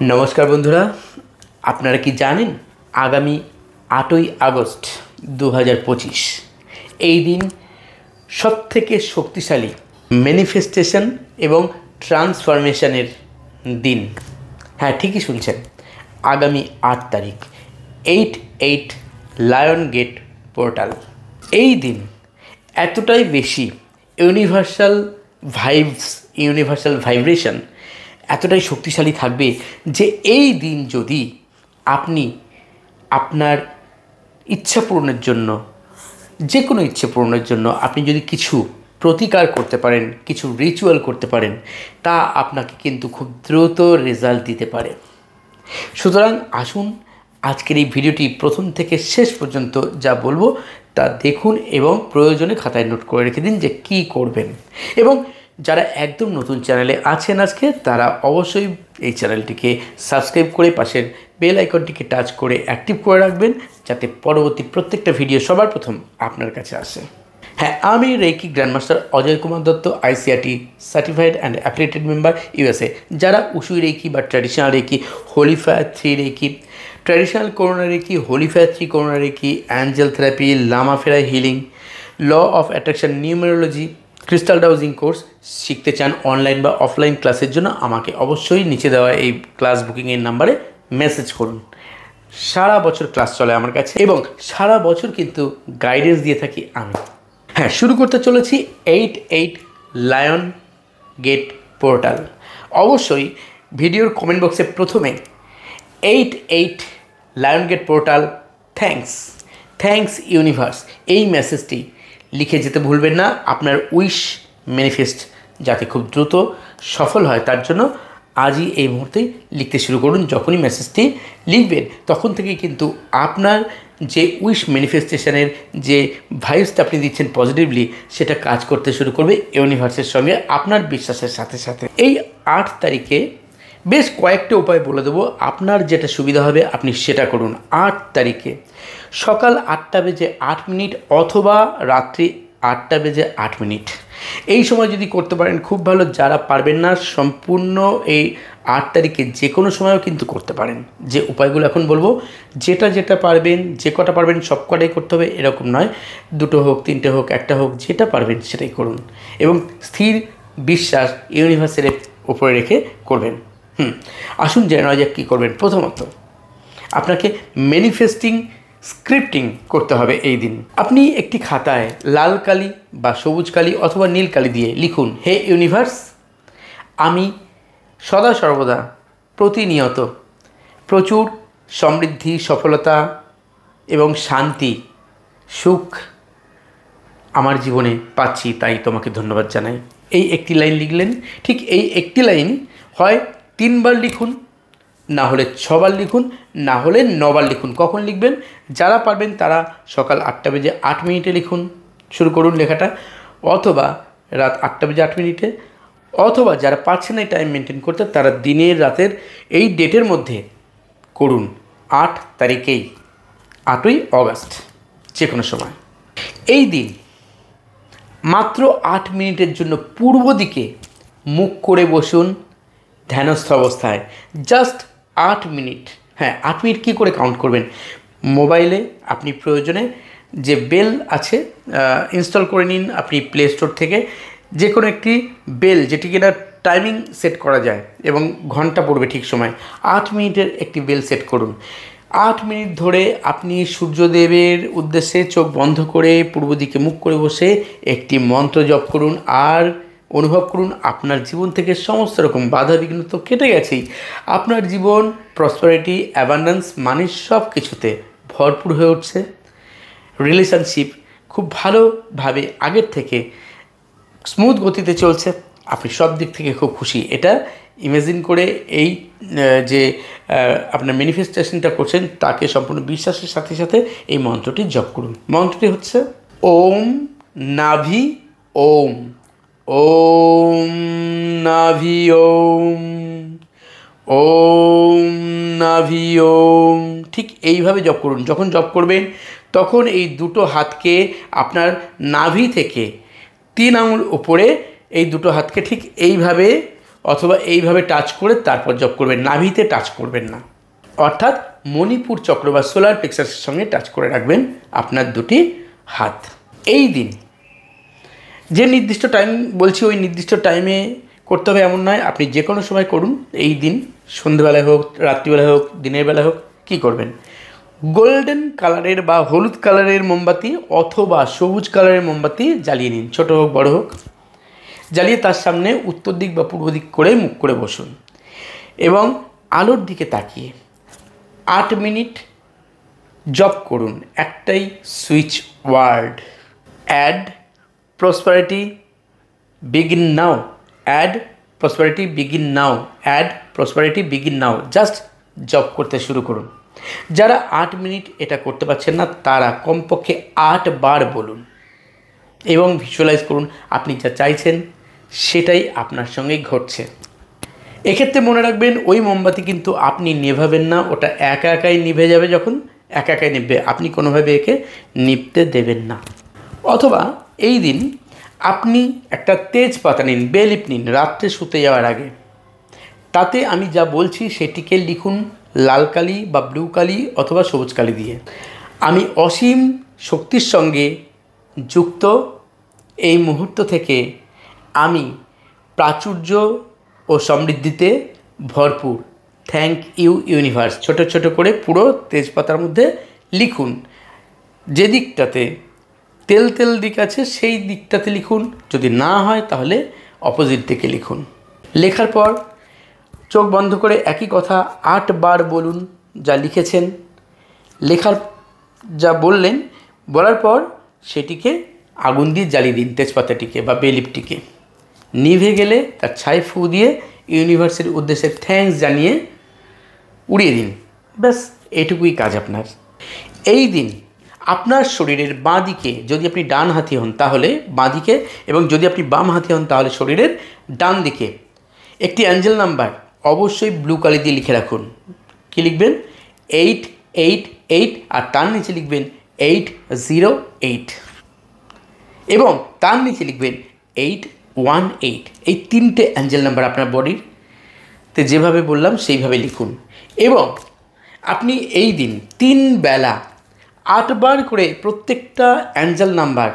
नमस्कार बंधुरा आपनारा कि जानें आगामी 8ই আগস্ট 2025 এই দিন সবথেকে শক্তিশালী ম্যানিফেস্টেশন এবং ট্রান্সফরমেশনের দিন। হ্যাঁ, ঠিকই শুনছেন, আগামী 8 তারিখ 8 লায়ন গেট পোর্টাল। এই দিন এতটাই বেশি ইউনিভার্সাল ভাইবস, ইউনিভার্সাল ভাইব্রেশন এতটাই শক্তিশালী থাকবে যে এই দিন যদি আপনি আপনার ইচ্ছা পূরণের জন্য, যে কোনো ইচ্ছে পূরণের জন্য আপনি যদি কিছু প্রতিকার করতে পারেন, কিছু রিচুয়াল করতে পারেন, তা আপনাকে কিন্তু খুব দ্রুত রেজাল্ট দিতে পারে। সুতরাং আসুন আজকের এই ভিডিওটি প্রথম থেকে শেষ পর্যন্ত যা বলবো তা দেখুন এবং প্রয়োজনে খাতায় নোট করে রেখে দিন যে কী করবেন। এবং যারা একদম নতুন চ্যানেলে আছেন আজকে, তারা অবশ্যই এই চ্যানেলটিকে সাবস্ক্রাইব করে পাশের বেল আইকনটিকে টাচ করে অ্যাক্টিভ করে রাখবেন, যাতে পরবর্তী প্রত্যেকটা ভিডিও সবার প্রথম আপনার কাছে আসে। হ্যাঁ, আমি reiki grandmaster Ajay Kumar Dutta, ICRT certified and affiliated member, USA। যারা উসুই রেকি বা traditional reiki, holy fire 3 reiki, traditional corona reiki, holy fire 3 corona reiki, angel therapy, Lama Fera healing, law of attraction, numerology, crystal dowsing course শিখতে চান online বা offline ক্লাসের জন্য, আমাকে অবশ্যই নিচে দেওয়া এই ক্লাস বুকিংয়ের নাম্বারে মেসেজ করুন। সারা বছর ক্লাস চলে আমার কাছে এবং সারা বছর কিন্তু গাইডেন্স দিয়ে থাকি আমি। হ্যাঁ, শুরু করতে চলেছি 8 লায়ন গেট পোর্টাল। অবশ্যই ভিডিওর কমেন্ট বক্সে প্রথমে 8 lion gate portal thanks universe এই মেসেজটি লিখে যেতে ভুলবেন না। আপনার উইশ ম্যানিফেস্ট যাতে খুব দ্রুত সফল হয় তার জন্য আজই এই মুহূর্তেই লিখতে শুরু করুন। যখনই মেসেজটি লিখবেন তখন থেকেই কিন্তু আপনার যে উইশ ম্যানিফেস্টেশনের যে ভাইবসটা আপনি দিচ্ছেন পজিটিভলি, সেটা কাজ করতে শুরু করবে ইউনিভার্সের সঙ্গে আপনার বিশ্বাসের সাথে সাথে। এই 8 তারিখে বেশ কয়েকটা উপায় বলে দেবো, আপনার যেটা সুবিধা হবে আপনি সেটা করুন। 8 তারিখে সকাল 8টা বেজে 8 মিনিট অথবা রাত্রি 8টা বেজে 8 মিনিট, এই সময় যদি করতে পারেন খুব ভালো। যারা পারবেন না, সম্পূর্ণ এই 8 তারিখে যে কোনো সময়ও কিন্তু করতে পারেন। যে উপায়গুলো এখন বলবো, যেটা পারবেন, যে কটা পারবেন সব কটাই করতে হবে এরকম নয়, 2টো হোক, 3টে হোক, 1টা হোক, যেটা পারবেন সেটাই করুন এবং স্থির বিশ্বাস ইউনিভার্সের উপরে রেখে করবেন। আসুন জেনে নেওয়া যাক কী করবেন। প্রথমত আপনাকে ম্যানিফেস্টিং স্ক্রিপ্টিং করতে হবে এই দিন। আপনি একটি খাতায় লাল কালি বা সবুজ কালি অথবা নীল কালি দিয়ে লিখুন, হে ইউনিভার্স, আমি সদা সর্বদা প্রতিনিয়ত প্রচুর সমৃদ্ধি, সফলতা এবং শান্তি, সুখ আমার জীবনে পাচ্ছি, তাই তোমাকে ধন্যবাদ জানাই। এই একটি লাইন লিখলেন। ঠিক এই একটি লাইন হয় 3 বার লিখুন, না হলে 6 বার লিখুন, না হলে 9 বার লিখুন। কখন লিখবেন? যারা পারবেন তারা সকাল 8টা বেজে 8 মিনিটে লিখুন, শুরু করুন লেখাটা, অথবা রাত 8টা বেজে 8 মিনিটে, অথবা যারা পারছেন এই টাইম মেনটেন করতে তারা দিনের রাতের এই ডেটের মধ্যে করুন। 8 তারিখেই, 8ই আগস্ট, যে কোনো সময়। এই দিন মাত্র 8 মিনিটের জন্য পূর্ব দিকে মুখ করে বসুন ধ্যানস্থ অবস্থায়, জাস্ট 8 মিনিট। হ্যাঁ, 8 মিনিট কী করে কাউন্ট করবেন? মোবাইলে আপনি প্রয়োজনে যে বেল আছে ইনস্টল করে নিন আপনি প্লে স্টোর থেকে, যে কোনো একটি বেল যেটিকে না টাইমিং সেট করা যায় এবং ঘন্টা পড়বে ঠিক সময়। 8 মিনিটের একটি বেল সেট করুন। 8 মিনিট ধরে আপনি সূর্যদেবের উদ্দেশ্যে চোখ বন্ধ করে পূর্ব দিকে মুখ করে বসে একটি মন্ত্র জপ করুন আর অনুভব করুন আপনার জীবন থেকে সমস্ত রকম বাধা বিঘ্ন তো কেটে গেছেই। আপনার জীবন প্রসপারিটি, অ্যাবান্ডেন্স, মানে সব কিছুতে ভরপুর হয়ে উঠছে। রিলেশনশিপ খুব ভালোভাবে আগের থেকে স্মুথ গতিতে চলছে, আপনি সব দিক থেকে খুব খুশি। এটা ইমাজিন করে এই যে আপনার ম্যানিফেস্টেশনটা করছেন তাকে সম্পূর্ণ বিশ্বাসের সাথে সাথে এই মন্ত্রটি জপ করুন। মন্ত্রটি হচ্ছে ওম নাভি ওম, ওম নাভি ওম, ওম নাভি ওম। ঠিক এইভাবে জপ করুন। যখন জপ করবেন তখন এই 2টো হাতকে আপনার নাভি থেকে 3 আঙুল উপরে এই 2টো হাতকে ঠিক এইভাবে অথবা এইভাবে টাচ করে তারপর জপ করবেন, নাভিতে টাচ করবেন না, অর্থাৎ মণিপুর চক্র বা সোলার প্লেক্সাসের সঙ্গে টাচ করে রাখবেন আপনার দুটি হাত। এই দিন যে নির্দিষ্ট টাইম বলছি ওই নির্দিষ্ট টাইমে করতে হবে এমন নয়, আপনি যে কোনো সময় করুন। এই দিন সন্ধ্যেবেলায় হোক, রাত্রিবেলায় হোক, দিনের বেলা হোক, কী করবেন, গোল্ডেন কালারের বা হলুদ কালারের মোমবাতি অথবা সবুজ কালারের মোমবাতি জ্বালিয়ে নিন, ছোটো হোক বড়ো হোক, জ্বালিয়ে তার সামনে উত্তর দিক বা পূর্ব দিক করে মুখ করে বসুন এবং আলোর দিকে তাকিয়ে 8 মিনিট জপ করুন একটাই switch word, add prosperity begin now, add prosperity begin now, add prosperity begin now. Just জপ করতে শুরু করুন। যারা 8 মিনিট এটা করতে পারছেন না তারা কমপক্ষে 8 বার বলুন এবং ভিজুয়ালাইজ করুন আপনি যা চাইছেন সেটাই আপনার সঙ্গেই ঘটছে। এক্ষেত্রে মনে রাখবেন ওই মোমবাতি কিন্তু আপনি নেভাবেন না, ওটা একা একাই নিভে যাবে, যখন একা একাই নিভবে, আপনি কোনোভাবে একে নিভতে দেবেন না। অথবা এই দিন আপনি একটা তেজপাতা নিন, বে লিফ নিন রাত্রে শুতে যাওয়ার আগে, তাতে আমি যা বলছি সেটিকে লিখুন লাল কালি বা ব্লু কালি অথবা সবুজ কালি দিয়ে। আমি অসীম শক্তির সঙ্গে যুক্ত, এই মুহূর্ত থেকে আমি প্রাচুর্য ও সমৃদ্ধিতে ভরপুর, থ্যাংক ইউ ইউনিভার্স। ছোট ছোট করে পুরো তেজপাতার মধ্যে লিখুন। যে দিকটাতে তেল তেল দিক আছে সেই দিকটাতে লিখুন, যদি না হয় তাহলে অপোজিট দিকে লিখুন। লেখার পর চোখ বন্ধ করে একই কথা 8 বার বলুন যা লিখেছেন। লেখার যা বললেন বলার পর সেটিকে আগুন দিয়ে জ্বালিয়ে দিন, তেজপাতাটিকে বা বেলিপটিকে। নিভে গেলে তার ছাই ফু দিয়ে ইউনিভার্সের উদ্দেশ্যে থ্যাঙ্কস জানিয়ে উড়িয়ে দিন। ব্যাস এটুকুই কাজ আপনার। এই দিন আপনার শরীরের বাঁ দিকে, যদি আপনি ডান হাতি হন তাহলে বাঁ দিকে, এবং যদি আপনি বাম হাতি হন তাহলে শরীরের ডান দিকে একটি অ্যাঞ্জেল নাম্বার অবশ্যই ব্লু কালি দিয়ে লিখে রাখুন। কী লিখবেন? 888, আর তার নিচে লিখবেন 808 এবং তার নিচে লিখবেন 818। এই 3টে অ্যাঞ্জেল নাম্বার আপনার বডিতে যেভাবে বললাম সেইভাবে লিখুন এবং আপনি এই দিন 3 বেলা 8 বার করে প্রত্যেকটা অ্যাঞ্জেল নাম্বার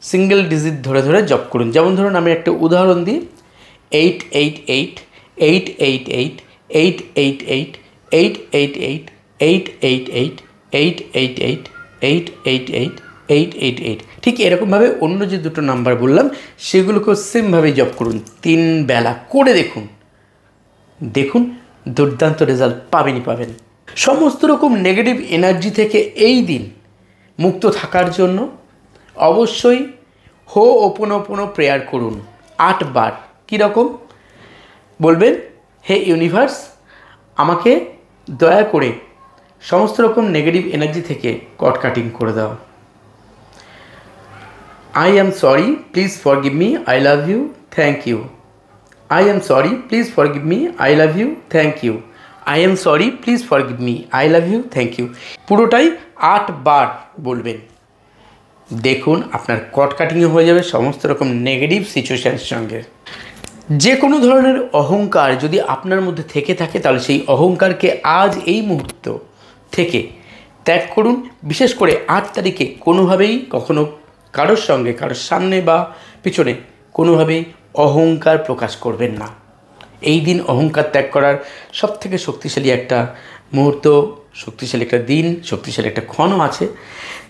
সিঙ্গেল ডিজিট ধরে ধরে জপ করুন। যেমন ধরুন আমি একটা উদাহরণ দিই, 888, 888, 888, 888, 888, 888, 888, 888। ঠিক এরকমভাবে অন্য যে দুটো নাম্বার বললাম সেগুলোকেও সেমভাবে জপ করুন 3 বেলা করে দেখুন, দেখুন দুর্দান্ত রেজাল্ট পাবেনই পাবেন। সমস্ত রকম নেগেটিভ এনার্জি থেকে এই দিন মুক্ত থাকার জন্য অবশ্যই হো'ওপনোপনো প্রেয়ার করুন 8 বার। কীরকম বলবেন? হে ইউনিভার্স, আমাকে দয়া করে সমস্ত রকম নেগেটিভ এনার্জি থেকে কট কাটিং করে দাও। I am sorry, please forgive me, I love you, thank you. I am sorry, please forgive me, I love you, thank you. I am sorry, please forgive me, I love you, thank you. পুরোটাই 8 বার বলবেন। দেখুন আপনার কট কাটিংও হয়ে যাবে সমস্ত রকম negative সিচুয়েশানের সঙ্গে। যে কোনো ধরনের অহংকার যদি আপনার মধ্যে থেকে থাকে তাহলে সেই অহংকারকে আজ এই মুহূর্ত থেকে ত্যাগ করুন। বিশেষ করে 8 তারিখে কোনোভাবেই কখনো কারোর সঙ্গে, কারোর সামনে বা পিছনে কোনোভাবেই অহংকার প্রকাশ করবেন না। এই দিন অহংকার ত্যাগ করার সবথেকে শক্তিশালী একটা মুহূর্ত, শক্তিশালী একটা দিন, শক্তিশালী একটা ক্ষণও আছে।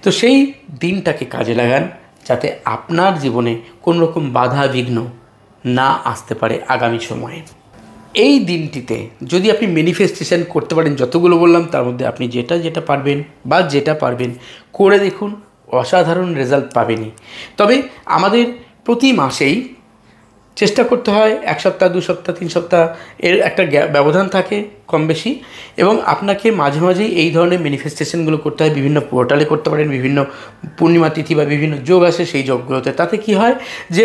তো সেই দিনটাকে কাজে লাগান যাতে আপনার জীবনে কোনো রকম বাধা বিঘ্ন না আসতে পারে আগামী সময়ে। এই দিনটিতে যদি আপনি ম্যানিফেস্টেশন করতে পারেন, যতগুলো বললাম তার মধ্যে আপনি যেটা পারবেন বা যেটা পারবেন করে দেখুন, অসাধারণ রেজাল্ট পাবেনই। তবে আমাদের প্রতি মাসেই চেষ্টা করতে হয় 1 সপ্তাহ, 2 সপ্তাহ, 3 সপ্তাহ এর একটা ব্যবধান থাকে কম বেশি, এবং আপনাকে মাঝে মাঝেই এই ধরনের ম্যানিফেস্টেশনগুলো করতে হয়। বিভিন্ন পোর্টালে করতে পারেন, বিভিন্ন পূর্ণিমা তিথি বা বিভিন্ন যোগ আসে সেই যোগগুলোতে। তাতে কি হয় যে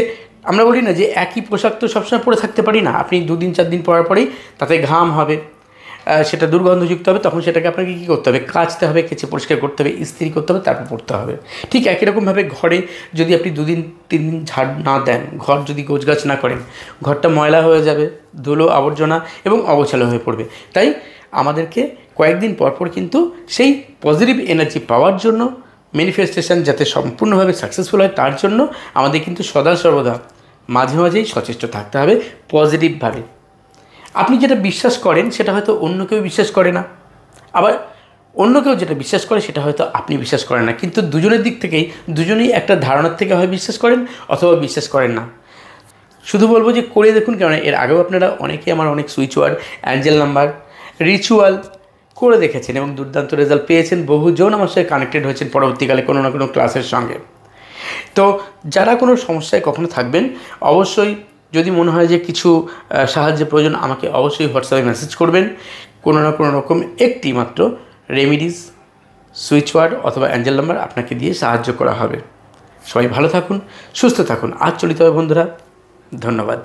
আমরা বলি না যে একই পোশাক তো সবসময় পরে থাকতে পারি না, আপনি 2 দিন 4 দিন পরার পরেই তাতে ঘাম হবে, সেটা দুর্গন্ধযুক্ত হবে, তখন সেটাকে আপনাকে কী করতে হবে, কাচতে হবে, কেচে পরিষ্কার করতে হবে, ইস্ত্রি করতে হবে, তারপর পড়তে হবে। ঠিক একই রকমভাবে ঘরে যদি আপনি 2-3 দিন ঝাড় না দেন, ঘর যদি গোছগাছ না করেন, ঘরটা ময়লা হয়ে যাবে, ধুলো আবর্জনা এবং অগোছালো হয়ে পড়বে। তাই আমাদেরকে কয়েকদিন পর পর কিন্তু সেই পজিটিভ এনার্জি পাওয়ার জন্য, ম্যানিফেস্টেশন যাতে সম্পূর্ণভাবে সাকসেসফুল হয় তার জন্য আমাদের কিন্তু সদা সর্বদা মাঝে মাঝেই সচেষ্ট থাকতে হবে পজিটিভভাবে। আপনি যেটা বিশ্বাস করেন সেটা হয়তো অন্য কেউ বিশ্বাস করে না, আবার অন্য কেউ যেটা বিশ্বাস করে সেটা হয়তো আপনি বিশ্বাস করেন না, কিন্তু দুজনের দিক থেকেই দুজনেই একটা ধারণার থেকে হয় বিশ্বাস করেন অথবা বিশ্বাস করেন না। শুধু বলবো যে করে দেখুন, কেন এর আগেও আপনারা অনেকেই আমার অনেক switch word, angel number, ritual করে দেখেছেন এবং দুর্দান্ত রেজাল্ট পেয়েছেন। বহুজন আমার সাথে কানেক্টেড হয়েছেন পরবর্তীকালে কোনো না কোনো ক্লাসের সঙ্গে। তো যারা কোনো সমস্যায় কখনো থাকবেন, অবশ্যই যদি মনে হয় যে কিছু সাহায্যের প্রয়োজন, আমাকে অবশ্যই হোয়াটসঅ্যাপে মেসেজ করবেন। কোনো না কোনো রকম একটি মাত্র রেমিডিস, সুইচ ওয়ার্ড অথবা অ্যাঞ্জেল নাম্বার আপনাকে দিয়ে সাহায্য করা হবে। সবাই ভালো থাকুন, সুস্থ থাকুন। আজ চলিত হবে বন্ধুরা, ধন্যবাদ।